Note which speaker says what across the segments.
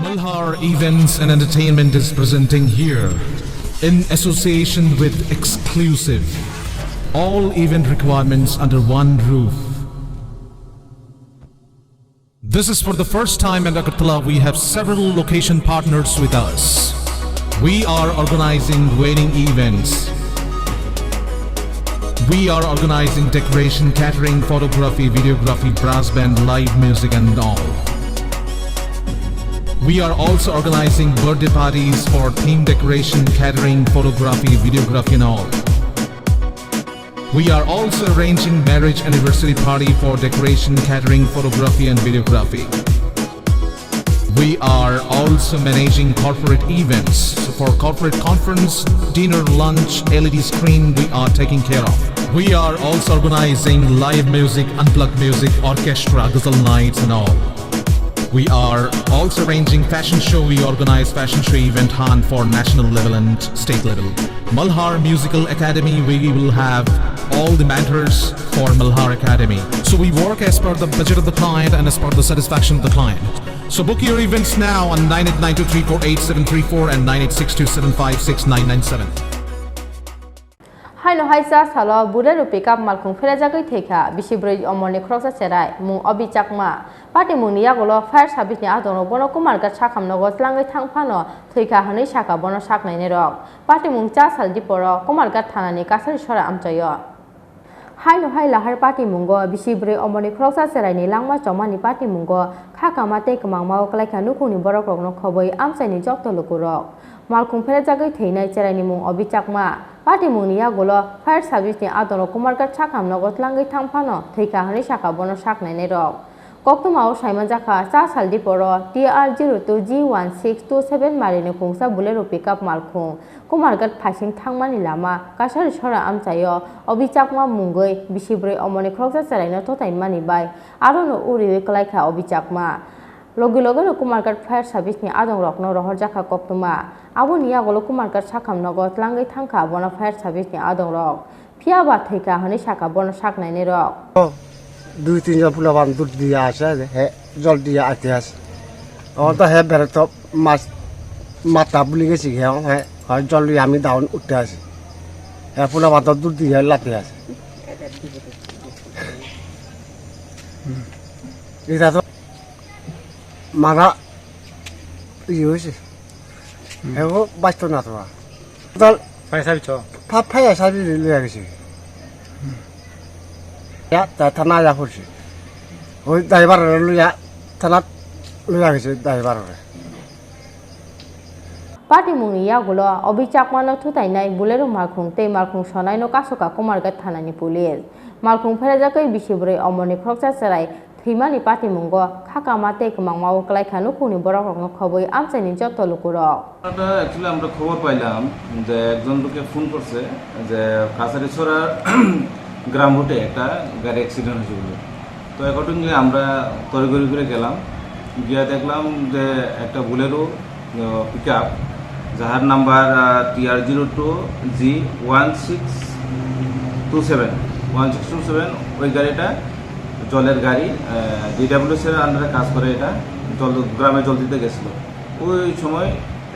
Speaker 1: Malhar Events and Entertainment is presenting here, in association with Exclusive, all event requirements under one roof. This is for the first time in Agartala. We have several location partners with us. We are organizing wedding events. We are organizing decoration, catering, photography, videography, brass band, live music and all. We are also organizing birthday parties for theme decoration, catering, photography, videography and all. We are also arranging marriage anniversary party for decoration, catering, photography and videography. We are also managing corporate events. So for corporate conference, dinner, lunch, LED screen, we are taking care of. We are also organizing live music, unplugged music, orchestra, ghazal nights and all. We are also arranging fashion show. We organize fashion show event hunt for national level and state level. Malhar Musical Academy, we will have all the mentors for Malhar Academy. So we work as per the budget of the client and as per the satisfaction of the client. So book your events now on 9892348734 and 9862756997.
Speaker 2: Hi sa salo Bolero pickup Malkhung Pherejagwi Thwikha Bisibwrwi Omarni Khoroksa Chwrai Mung Abhi Chakma Party Mungni Yagolo Fire Service ni Adono Bono Kumarga Chakam Nogo Slangai Thangphano Thwikha Hani Shaka Bono Saknai ni Rok Party Mung Cha Saldi Poro Kumarga Thanani Kasari Shora Amchayo Hai lahar Party Mungo Bisibwrwi Omarni Khoroksa Chwrai ni Langma Chomani Party Mungo Khakama Te Kamang Mau Klaika Nukuni Borok Rokno Khoboi Amchai ni Jokto Lukurok Malkhung Pherejagwi Thwinai Chwrai ni Mung Abhi Chakma Party Mungni Yagolo Fire Service ni Adono Kumarga Chakam Nogo Slangai Thangphano Thwikha Hani Shaka Bono Saknai ni Rok Koktuma Saimon Jaka Cha Saldi Poro TR02G1627 Marini Khungsa Bolero pickup Malkhung Kumargat Phasing Thangmani Lama Kasari Shora Amchayo Abhi Chakma Mungwi Bisibwrwi Omarni Khoroksa Chwrai no Totai Mani Bai Arono Uriwi Klaika Abhi Chakma Logilogo Kumargat Fire Service ni Adong Rokno Rohor Jaka Koktuma Abo ni Yagolo Kumargat Chakam Nogo Slangai Thangka Bono Fire Service ni Adong Rok Phiaba Thwikha Hani Shaka Bono Saknai ni Rok
Speaker 3: 2-3 জন ফুলাবান দুধ দিয়ে আসে জল দিয়ে আতে আসে তো হ্যাঁ বেড়ে তো মাছ মাথা বুলি গেছি হ্যাঁ হয় জল দিয়ে আমি দাউন উঠতে আসি হ্যাঁ ফুলাবান তো দুধ দিয়ে লাতে আসে এটা তো মারা ইয়ে হয়েছে হ্যাঁ বাঁচত না তো ফাই সাবি লিয়ে গেছে Ya, tanah ya kursi. Oh, driver lu ya, tanah lu ya kursi driver.
Speaker 2: Party Mungni Yagolo Abhi Chakma no Thutai nai Bolero Malkhung te Malkhung Sonai no Kasoka Kumargat Thanani Police. Malkhung Pherejagwi Bisibwrwi Omarni Khoroksa Chwrai Thwimani Party Mungo Khakama te Kamang Mau Klaika Nukuni Borok Rokno Khoboi Amchai ni Jotto Lukurok.
Speaker 4: Actually আমরা খবর পাইলাম যে একজন লোকে phone করছে যে কাছারিছড়া গ্রাম রুটে একটা গাড়ি অ্যাক্সিডেন্ট হয়েছে বলে তো অ্যাকর্ডিংলি আমরা তড়িঘড়ি করে গেলাম গিয়ে দেখলাম যে একটা বোলেরো পিকআপ যার নাম্বার TR02G1627 ওই গাড়িটা জলের গাড়ি DWS-এর আন্ডারে কাজ করে এটা গ্রামে জল দিতে গেছিলো ওই সময়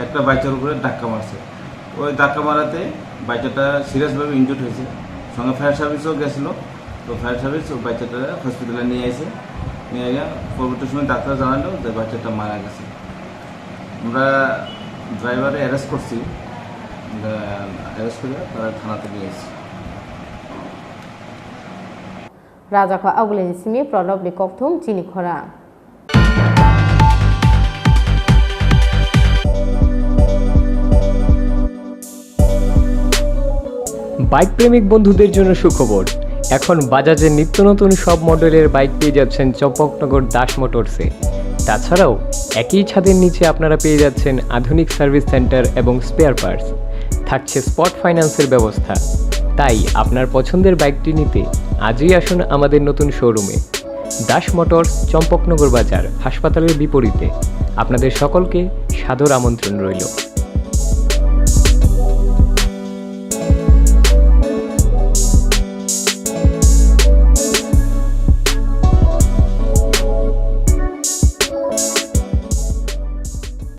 Speaker 4: একটা বাইকের উপরে ধাক্কা মারছে ওই ধাক্কা মারাতে বাইকটা সিরিয়াসভাবে ইনজুর্ড হয়েছে সঙ্গে ফায়ার সার্ভিসও গেছিলো তো ফায়ার সার্ভিস ওই বাচ্চাটা হসপিটালে নিয়ে এসে নিয়ে গিয়ে পরবর্তী সময় ডাক্তার জানালো যে বাচ্চাটা মারা গেছে আমরা ড্রাইভারে অ্যারেস্ট করছি অ্যারেস্ট করে তারা থানাতে নিয়ে এসেছি
Speaker 2: Rajakha Auguleni Simi Pranab Likokthum Chini Khorang
Speaker 5: bike প্রেমিক বন্ধুদের জন্য সুখবর এখন বাজাজের নিত্য নতুন সব মডেলের বাইক পেয়ে যাচ্ছেন চম্পকনগর দাস মোটরসে তাছাড়াও একই ছাদের নিচে আপনারা পেয়ে যাচ্ছেন আধুনিক সার্ভিস সেন্টার এবং স্পেয়ার পার্টস থাকছে স্পট ফাইন্যান্সের ব্যবস্থা তাই আপনার পছন্দের বাইকটি নিতে আজই আসুন আমাদের নতুন শোরুমে দাস মোটরস চম্পকনগর বাজার হাসপাতালের বিপরীতে আপনাদের সকলকে সাদর আমন্ত্রণ রইল